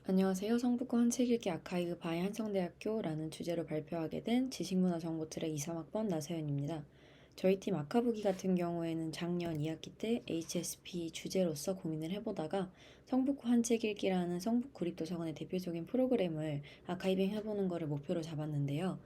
안녕하세요. 성북구 한책읽기 아카이브 바이 한성대학교라는 주제로 발표하게 된 지식문화정보 트랙 23학번 나서연입니다. 저희 팀 아카부기 같은 경우에는 작년 2학기 때 HSP 주제로서 고민을 해보다가 성북구 한책읽기라는 성북구립도서관의 대표적인 프로그램을 아카이빙 해보는 것을 목표로 잡았는데요.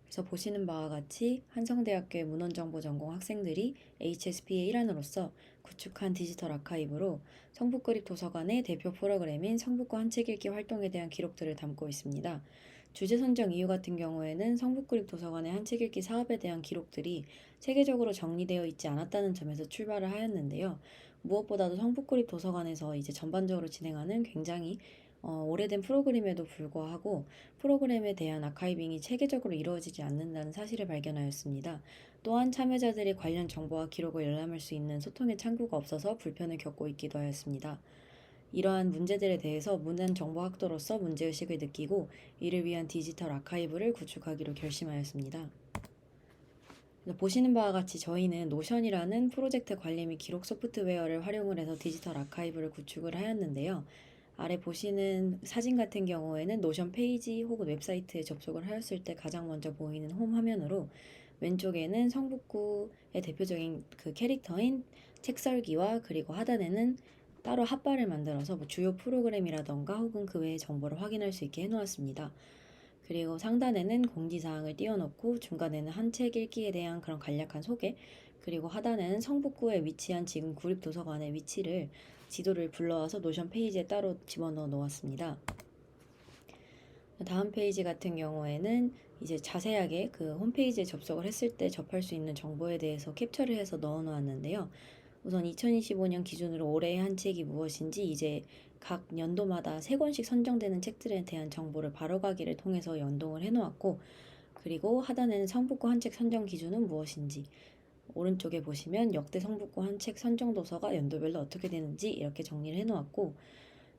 그래서 보시는 바와 같이 한성대학교의 문헌정보 전공 학생들이 HSP의 일환으로서 구축한 디지털 아카이브로 성북구립도서관의 대표 프로그램인 성북구 한책읽기 활동에 대한 기록들을 담고 있습니다. 주제 선정 이유 같은 경우에는 성북구립도서관의 한책읽기 사업에 대한 기록들이 체계적으로 정리되어 있지 않았다는 점에서 출발을 하였는데요. 무엇보다도 성북구립도서관에서 이제 전반적으로 진행하는 굉장히 오래된 프로그램에도 불구하고 프로그램에 대한 아카이빙이 체계적으로 이루어지지 않는다는 사실을 발견하였습니다. 또한 참여자들이 관련 정보와 기록을 열람할 수 있는 소통의 창구가 없어서 불편을 겪고 있기도 하였습니다. 이러한 문제들에 대해서 문헌정보학도로서 문제의식을 느끼고 이를 위한 디지털 아카이브를 구축하기로 결심하였습니다. 보시는 바와 같이 저희는 노션이라는 프로젝트 관리 및 기록 소프트웨어를 활용을 해서 디지털 아카이브를 구축을 하였는데요. 아래 보시는 사진 같은 경우에는 노션 페이지 혹은 웹사이트에 접속을 하였을 때 가장 먼저 보이는 홈 화면으로 왼쪽에는 성북구의 대표적인 그 캐릭터인 책설기와 그리고 하단에는 따로 핫바를 만들어서 주요 프로그램이라던가 혹은 그 외의 정보를 확인할 수 있게 해놓았습니다. 그리고 상단에는 공지사항을 띄워놓고 중간에는 한 책 읽기에 대한 그런 간략한 소개, 그리고 하단에는 성북구에 위치한 지금 구립도서관의 위치를 지도를 불러와서 노션 페이지에 따로 집어넣어 놓았습니다. 다음 페이지 같은 경우에는 이제 자세하게 그 홈페이지에 접속을 했을 때 접할 수 있는 정보에 대해서 캡처를 해서 넣어 놓았는데요. 우선 2025년 기준으로 올해의 한 책이 무엇인지 이제 각 연도마다 3권씩 선정되는 책들에 대한 정보를 바로가기를 통해서 연동을 해놓았고, 그리고 하단에는 성북구 한 책 선정 기준은 무엇인지, 오른쪽에 보시면 역대 성북구 한 책 선정 도서가 연도별로 어떻게 되는지 이렇게 정리를 해놓았고,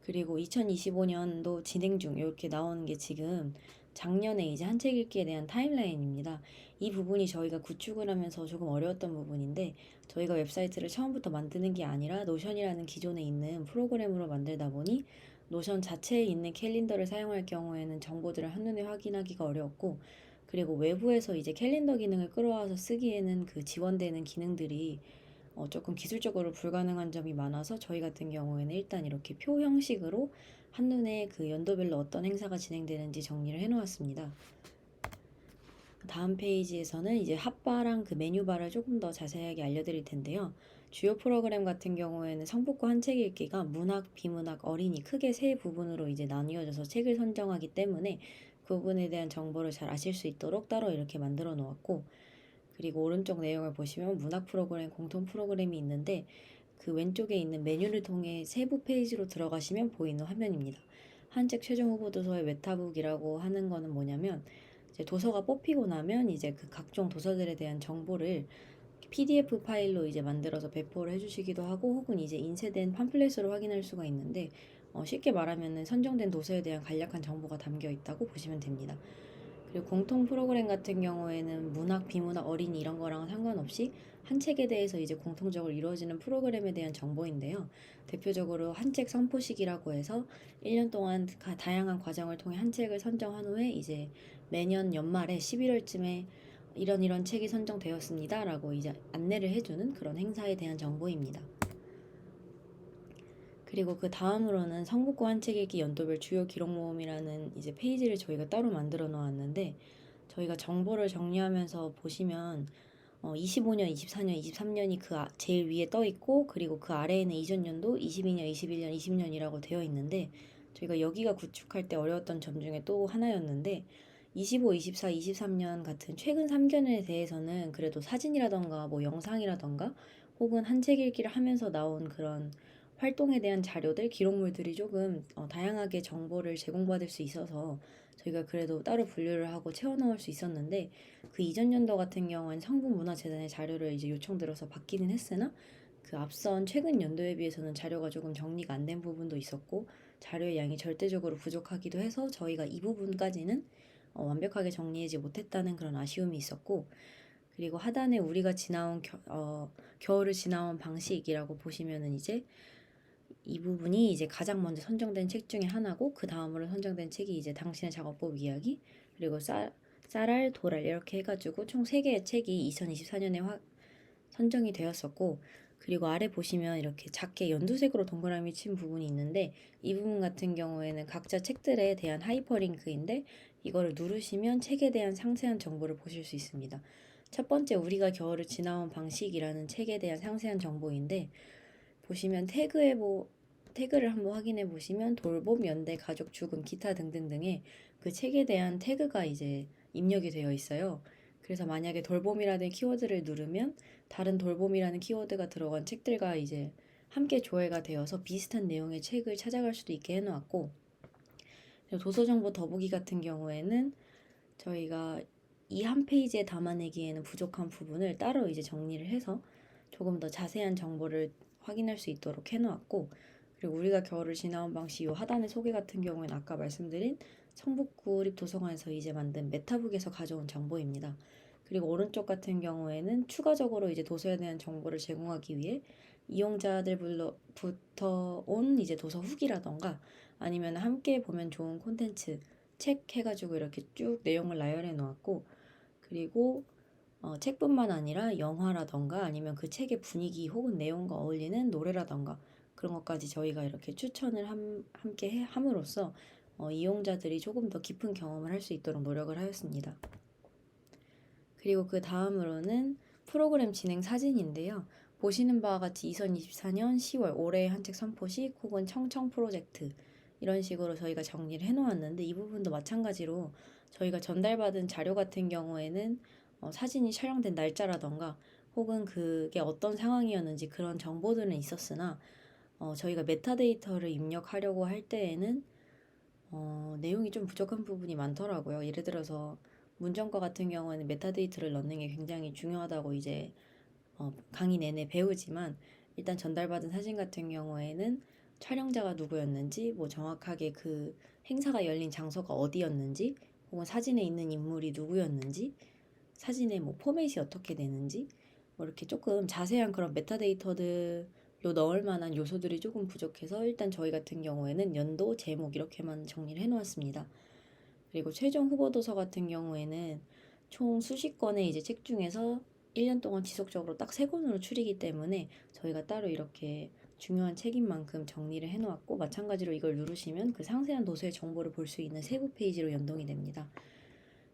그리고 2025년도 진행 중 이렇게 나오는 게 지금 작년에 이제 한 책 읽기에 대한 타임라인입니다. 이 부분이 저희가 구축을 하면서 조금 어려웠던 부분인데, 저희가 웹사이트를 처음부터 만드는 게 아니라 노션이라는 기존에 있는 프로그램으로 만들다 보니 노션 자체에 있는 캘린더를 사용할 경우에는 정보들을 한눈에 확인하기가 어려웠고, 그리고 외부에서 이제 캘린더 기능을 끌어와서 쓰기에는 그 지원되는 기능들이 조금 기술적으로 불가능한 점이 많아서 저희 같은 경우에는 일단 이렇게 표 형식으로 한눈에 그 연도별로 어떤 행사가 진행되는지 정리를 해놓았습니다. 다음 페이지에서는 이제 핫바랑 그 메뉴바를 조금 더 자세하게 알려드릴 텐데요. 주요 프로그램 같은 경우에는 성북구 한 책 읽기가 문학, 비문학, 어린이 크게 세 부분으로 이제 나뉘어져서 책을 선정하기 때문에 그 부분에 대한 정보를 잘 아실 수 있도록 따로 이렇게 만들어 놓았고, 그리고 오른쪽 내용을 보시면 문학 프로그램, 공통 프로그램이 있는데 그 왼쪽에 있는 메뉴를 통해 세부 페이지로 들어가시면 보이는 화면입니다. 한 책 최종 후보 도서의 웨타북이라고 하는 거는 뭐냐면, 이제 도서가 뽑히고 나면 이제 그 각종 도서들에 대한 정보를 PDF 파일로 이제 만들어서 배포를 해주시기도 하고, 혹은 이제 인쇄된 팜플렛으로 확인할 수가 있는데, 쉽게 말하면 선정된 도서에 대한 간략한 정보가 담겨 있다고 보시면 됩니다. 그리고 공통 프로그램 같은 경우에는 문학, 비문학, 어린이 이런 거랑 상관없이 한 책에 대해서 이제 공통적으로 이루어지는 프로그램에 대한 정보인데요. 대표적으로 한 책 선포식이라고 해서 1년 동안 다양한 과정을 통해 한 책을 선정한 후에 이제 매년 연말에 11월쯤에 이런 책이 선정되었습니다 라고 이제 안내를 해주는 그런 행사에 대한 정보입니다. 그리고 그 다음으로는 성북구 한 책 읽기 연도별 주요 기록 모음이라는 이제 페이지를 저희가 따로 만들어 놓았는데, 저희가 정보를 정리하면서 보시면 25년, 24년, 23년이 그 제일 위에 떠 있고, 그리고 그 아래에는 이전 연도 22년, 21년, 20년이라고 되어 있는데, 저희가 여기가 구축할 때 어려웠던 점 중에 또 하나였는데, 25, 24, 23년 같은 최근 3년에 대해서는 그래도 사진이라던가 뭐 영상이라던가 혹은 한 책 읽기를 하면서 나온 그런 활동에 대한 자료들, 기록물들이 조금 다양하게 정보를 제공받을 수 있어서 저희가 그래도 따로 분류를 하고 채워넣을 수 있었는데, 그 이전 연도 같은 경우는 성북문화재단의 자료를 이제 요청드려서 받기는 했으나 그 앞선 최근 연도에 비해서는 자료가 조금 정리가 안 된 부분도 있었고, 자료의 양이 절대적으로 부족하기도 해서 저희가 이 부분까지는 완벽하게 정리하지 못했다는 그런 아쉬움이 있었고, 그리고 하단에 우리가 지나온 겨울을 지나온 방식이라고 보시면은 이제 이 부분이 이제 가장 먼저 선정된 책 중에 하나고 그 다음으로 선정된 책이 이제 당신의 작업법 이야기 그리고 쌀알 도랄 이렇게 해가지고 총 3개의 책이 2024년에 선정이 되었었고 그리고 아래 보시면 이렇게 작게 연두색으로 동그라미 친 부분이 있는데 이 부분 같은 경우에는 각자 책들에 대한 하이퍼링크인데 이거를 누르시면 책에 대한 상세한 정보를 보실 수 있습니다. 첫 번째 우리가 겨울을 지나온 방식이라는 책에 대한 상세한 정보인데 보시면 태그를 한번 확인해 보시면 돌봄, 연대, 가족, 죽음, 기타 등등등의 그 책에 대한 태그가 이제 입력이 되어 있어요. 그래서 만약에 돌봄이라는 키워드를 누르면 다른 돌봄이라는 키워드가 들어간 책들과 이제 함께 조회가 되어서 비슷한 내용의 책을 찾아갈 수도 있게 해놓았고 도서정보 더보기 같은 경우에는 저희가 이 한 페이지에 담아내기에는 부족한 부분을 따로 이제 정리를 해서 조금 더 자세한 정보를 확인할 수 있도록 해놓았고 그리고 우리가 겨울을 지나온 방식 이 하단의 소개 같은 경우에는 아까 말씀드린 성북구립도서관에서 이제 만든 메타북에서 가져온 정보입니다. 그리고 오른쪽 같은 경우에는 추가적으로 이제 도서에 대한 정보를 제공하기 위해 이용자들부터 온 이제 도서 후기라던가 아니면 함께 보면 좋은 콘텐츠 책 해가지고 이렇게 쭉 내용을 나열해 놓았고 그리고 책뿐만 아니라 영화라던가 아니면 그 책의 분위기 혹은 내용과 어울리는 노래라던가 그런 것까지 저희가 이렇게 추천을 함께 함으로써 이용자들이 조금 더 깊은 경험을 할 수 있도록 노력을 하였습니다. 그리고 그 다음으로는 프로그램 진행 사진인데요. 보시는 바와 같이 2024년 10월 올해의 한 책 선포식 혹은 청청 프로젝트 이런 식으로 저희가 정리를 해놓았는데 이 부분도 마찬가지로 저희가 전달받은 자료 같은 경우에는 사진이 촬영된 날짜라던가 혹은 그게 어떤 상황이었는지 그런 정보들은 있었으나 저희가 메타데이터를 입력하려고 할 때에는 내용이 좀 부족한 부분이 많더라고요. 예를 들어서 문정과 같은 경우에는 메타데이터를 넣는 게 굉장히 중요하다고 이제 강의 내내 배우지만 일단 전달받은 사진 같은 경우에는 촬영자가 누구였는지 뭐 정확하게 그 행사가 열린 장소가 어디였는지 혹은 사진에 있는 인물이 누구였는지 사진의 뭐 포맷이 어떻게 되는지 뭐 이렇게 조금 자세한 그런 메타데이터들로 넣을 만한 요소들이 조금 부족해서 일단 저희 같은 경우에는 연도, 제목 이렇게만 정리를 해놓았습니다. 그리고 최종 후보 도서 같은 경우에는 총 수십 권의 이제 책 중에서 1년 동안 지속적으로 딱 3권으로 추리기 때문에 저희가 따로 이렇게 중요한 책인 만큼 정리를 해놓았고 마찬가지로 이걸 누르시면 그 상세한 도서의 정보를 볼 수 있는 세부 페이지로 연동이 됩니다.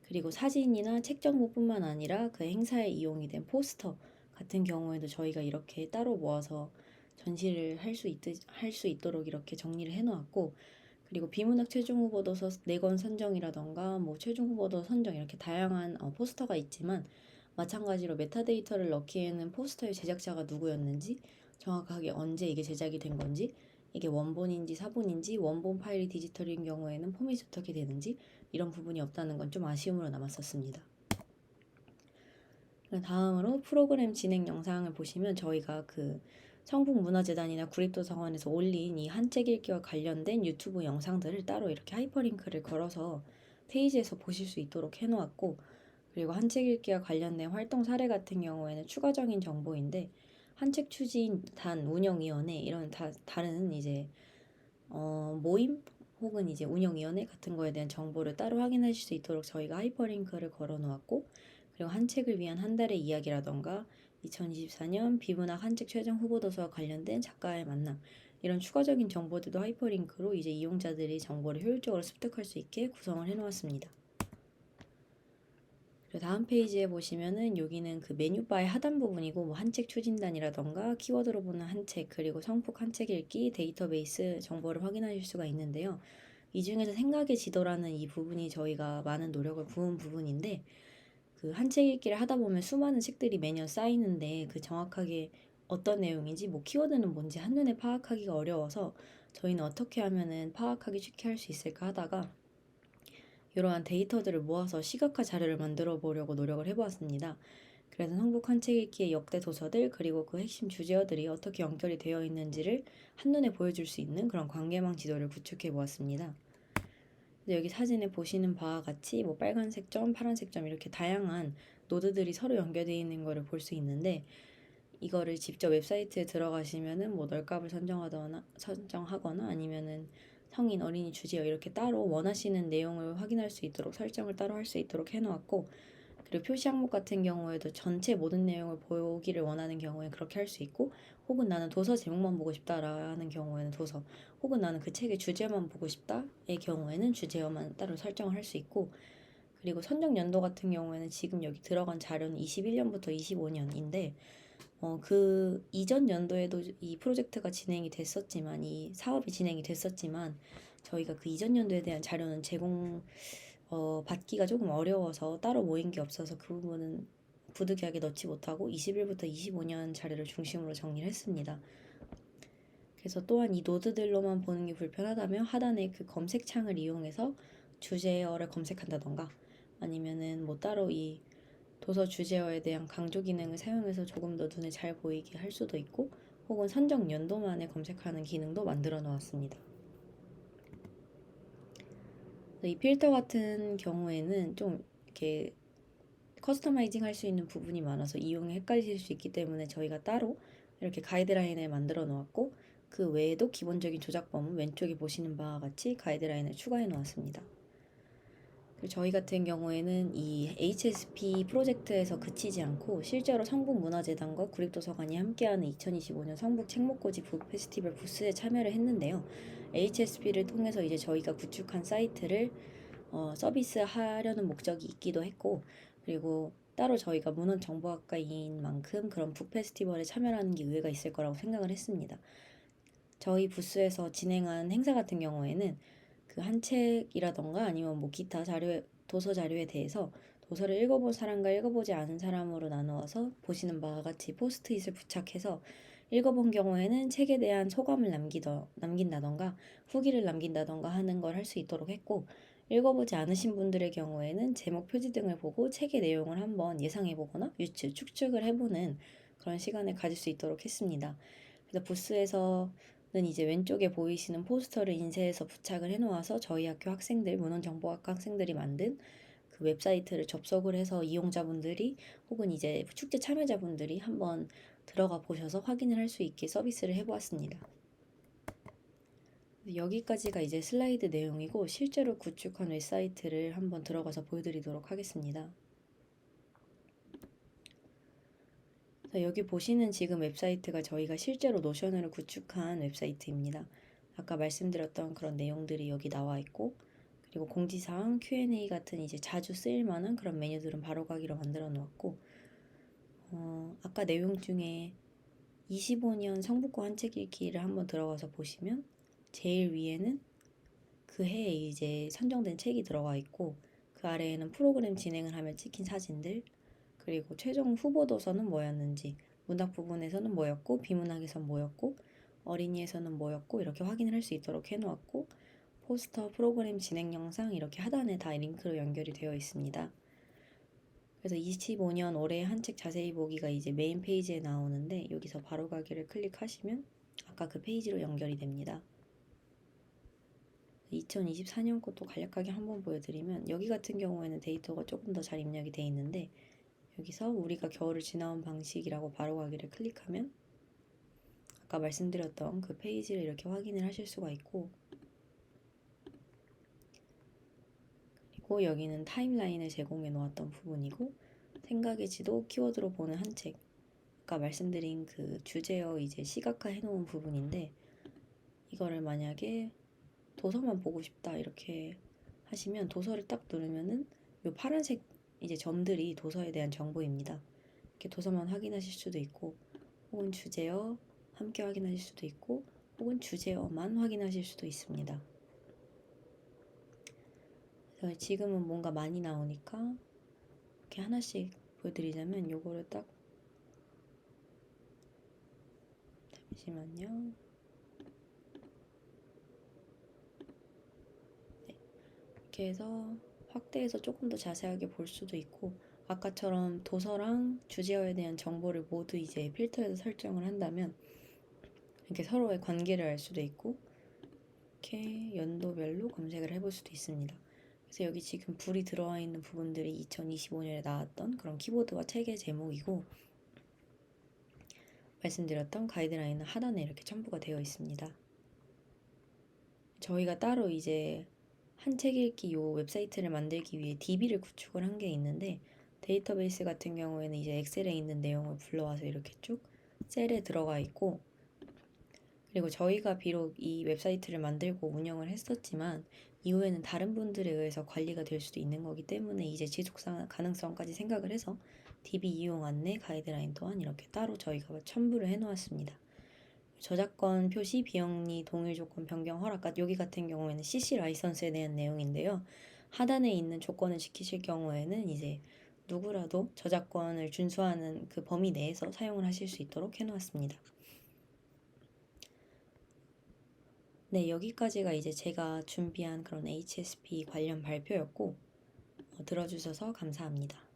그리고 사진이나 책 정보뿐만 아니라 그 행사에 이용이 된 포스터 같은 경우에도 저희가 이렇게 따로 모아서 전시를 할 수 있도록 이렇게 정리를 해놓았고 그리고 비문학 최종 후보 도서 4권 선정이라던가 뭐 최종 후보 도서 선정 이렇게 다양한 포스터가 있지만 마찬가지로 메타데이터를 넣기에는 포스터의 제작자가 누구였는지 정확하게 언제 이게 제작이 된 건지 이게 원본인지 사본인지 원본 파일이 디지털인 경우에는 포맷이 어떻게 되는지 이런 부분이 없다는 건 좀 아쉬움으로 남았었습니다. 다음으로 프로그램 진행 영상을 보시면 저희가 그 성북문화재단이나 구립도서관에서 올린 이 한 책 읽기와 관련된 유튜브 영상들을 따로 이렇게 하이퍼링크를 걸어서 페이지에서 보실 수 있도록 해놓았고 그리고 한 책 읽기와 관련된 활동 사례 같은 경우에는 추가적인 정보인데 한 책 추진 단 운영위원회 이런 다른 이제 모임 혹은 이제 운영위원회 같은 거에 대한 정보를 따로 확인하실 수 있도록 저희가 하이퍼링크를 걸어 놓았고 그리고 한 책을 위한 한 달의 이야기라던가 2024년 비문학 한 책 최종 후보 도서와 관련된 작가의 만남 이런 추가적인 정보들도 하이퍼링크로 이제 이용자들이 정보를 효율적으로 습득할 수 있게 구성을 해 놓았습니다. 그리고 다음 페이지에 보시면은 여기는 그 메뉴바의 하단 부분이고 뭐 한 책 추진단이라던가 키워드로 보는 한 책 그리고 성폭 한 책 읽기 데이터베이스 정보를 확인하실 수가 있는데요. 이 중에서 생각의 지도라는 이 부분이 저희가 많은 노력을 부은 부분인데 그 한 책 읽기를 하다 보면 수많은 책들이 매년 쌓이는데 그 정확하게 어떤 내용인지 뭐 키워드는 뭔지 한눈에 파악하기가 어려워서 저희는 어떻게 하면은 파악하기 쉽게 할 수 있을까 하다가 이러한 데이터들을 모아서 시각화 자료를 만들어 보려고 노력을 해보았습니다. 그래서 성북 한 책 읽기의 역대 도서들 그리고 그 핵심 주제어들이 어떻게 연결이 되어 있는지를 한눈에 보여줄 수 있는 그런 관계망 지도를 구축해 보았습니다. 여기 사진에 보시는 바와 같이 뭐 빨간색 점, 파란색 점 이렇게 다양한 노드들이 서로 연결되어 있는 것을 볼 수 있는데 이거를 직접 웹사이트에 들어가시면은 뭐 널값을 선정하거나 아니면은 성인, 어린이, 주제어 이렇게 따로 원하시는 내용을 확인할 수 있도록 설정을 따로 할 수 있도록 해놓았고, 그리고 표시 항목 같은 경우에도 전체 모든 내용을 보기를 원하는 경우에 그렇게 할 수 있고, 혹은 나는 도서 제목만 보고 싶다라는 경우에는 도서, 혹은 나는 그 책의 주제만 보고 싶다의 경우에는 주제어만 따로 설정을 할 수 있고, 그리고 선정 연도 같은 경우에는 지금 여기 들어간 자료는 21년부터 25년인데 그 이전 연도에도 이 프로젝트가 진행이 됐었지만, 이 사업이 진행이 됐었지만 저희가 그 이전 연도에 대한 자료는 받기가 조금 어려워서 따로 모인 게 없어서 그 부분은 부득이하게 넣지 못하고 21부터 25년 자료를 중심으로 정리를 했습니다. 그래서 또한 이 노드들로만 보는 게 불편하다면 하단에 그 검색창을 이용해서 주제어를 검색한다던가, 아니면은 뭐 따로 이 도서 주제어에 대한 강조 기능을 사용해서 조금 더 눈에 잘 보이게 할 수도 있고, 혹은 선정 연도만에 검색하는 기능도 만들어 놓았습니다. 이 필터 같은 경우에는 좀 이렇게 커스터마이징 할 수 있는 부분이 많아서 이용이 헷갈리실 수 있기 때문에 저희가 따로 이렇게 가이드라인을 만들어 놓았고, 그 외에도 기본적인 조작범은 왼쪽에 보시는 바와 같이 가이드라인을 추가해 놓았습니다. 저희 같은 경우에는 이 HSP 프로젝트에서 그치지 않고 실제로 성북문화재단과 구립도서관이 함께하는 2025년 성북 책목고지 북 페스티벌 부스에 참여를 했는데요. HSP를 통해서 이제 저희가 구축한 사이트를 서비스하려는 목적이 있기도 했고, 그리고 따로 저희가 문헌정보학과인 만큼 그런 북 페스티벌에 참여하는 게 의외가 있을 거라고 생각을 했습니다. 저희 부스에서 진행한 행사 같은 경우에는 그 한 책이라던가 아니면 뭐 기타 도서 자료에 대해서 도서를 읽어본 사람과 읽어보지 않은 사람으로 나누어서 보시는 바와 같이 포스트잇을 부착해서 읽어본 경우에는 책에 대한 소감을 남긴다던가 후기를 남긴다던가 하는 걸 할 수 있도록 했고, 읽어보지 않으신 분들의 경우에는 제목 표지 등을 보고 책의 내용을 한번 예상해보거나 추측을 해보는 그런 시간을 가질 수 있도록 했습니다. 그래서 부스에서 는 이제 왼쪽에 보이시는 포스터를 인쇄해서 부착을 해놓아서 저희 학교 문헌정보학과 학생들이 만든 그 웹사이트를 접속을 해서 이용자분들이 혹은 이제 축제 참여자분들이 한번 들어가 보셔서 확인을 할 수 있게 서비스를 해보았습니다. 여기까지가 이제 슬라이드 내용이고, 실제로 구축한 웹사이트를 한번 들어가서 보여드리도록 하겠습니다. 여기 보시는 지금 웹사이트가 저희가 실제로 노션으로 구축한 웹사이트입니다. 아까 말씀드렸던 그런 내용들이 여기 나와 있고, 그리고 공지사항, Q&A 같은 이제 자주 쓰일 만한 그런 메뉴들은 바로가기로 만들어 놓았고, 아까 내용 중에 25년 성북고 한 책 읽기를 한번 들어가서 보시면 제일 위에는 그 해에 이제 선정된 책이 들어가 있고, 그 아래에는 프로그램 진행을 하며 찍힌 사진들, 그리고 최종 후보 도서는 뭐였는지, 문학 부분에서는 뭐였고, 비문학에선 뭐였고, 어린이에서는 뭐였고, 이렇게 확인을 할 수 있도록 해놓았고, 포스터, 프로그램 진행 영상 이렇게 하단에 다 링크로 연결이 되어 있습니다. 그래서 25년 올해 한 책 자세히 보기가 이제 메인 페이지에 나오는데, 여기서 바로가기를 클릭하시면 아까 그 페이지로 연결이 됩니다. 2024년 것도 간략하게 한번 보여드리면, 여기 같은 경우에는 데이터가 조금 더 잘 입력이 되어 있는데, 여기서 우리가 겨울을 지나온 방식이라고 바로가기를 클릭하면 아까 말씀드렸던 그 페이지를 이렇게 확인을 하실 수가 있고, 그리고 여기는 타임라인을 제공해 놓았던 부분이고, 생각의 지도 키워드로 보는 한 책, 아까 말씀드린 그 주제어 이제 시각화 해 놓은 부분인데, 이거를 만약에 도서만 보고 싶다 이렇게 하시면 도서를 딱 누르면은 이 파란색 이제 점들이 도서에 대한 정보입니다. 이렇게 도서만 확인하실 수도 있고, 혹은 주제어 함께 확인하실 수도 있고, 혹은 주제어만 확인하실 수도 있습니다. 그래서 지금은 뭔가 많이 나오니까 이렇게 하나씩 보여드리자면, 요거를 딱 잠시만요. 네, 이렇게 해서 확대해서 조금 더 자세하게 볼 수도 있고, 아까처럼 도서랑 주제어에 대한 정보를 모두 이제 필터에서 설정을 한다면 이렇게 서로의 관계를 알 수도 있고, 이렇게 연도별로 검색을 해볼 수도 있습니다. 그래서 여기 지금 불이 들어와 있는 부분들이 2025년에 나왔던 그런 키보드와 책의 제목이고, 말씀드렸던 가이드라인은 하단에 이렇게 첨부가 되어 있습니다. 저희가 따로 이제 한 책 읽기 요 웹사이트를 만들기 위해 DB를 구축을 한 게 있는데, 데이터베이스 같은 경우에는 이제 엑셀에 있는 내용을 불러와서 이렇게 쭉 셀에 들어가 있고, 그리고 저희가 비록 이 웹사이트를 만들고 운영을 했었지만 이후에는 다른 분들에 의해서 관리가 될 수도 있는 거기 때문에 이제 지속 가능성까지 생각을 해서 DB 이용 안내 가이드라인 또한 이렇게 따로 저희가 첨부를 해 놓았습니다. 저작권 표시 비영리 동일 조건 변경 허락, 여기 같은 경우에는 CC 라이선스에 대한 내용인데요. 하단에 있는 조건을 지키실 경우에는 이제 누구라도 저작권을 준수하는 그 범위 내에서 사용을 하실 수 있도록 해놓았습니다. 네, 여기까지가 이제 제가 준비한 그런 HSP 관련 발표였고, 들어주셔서 감사합니다.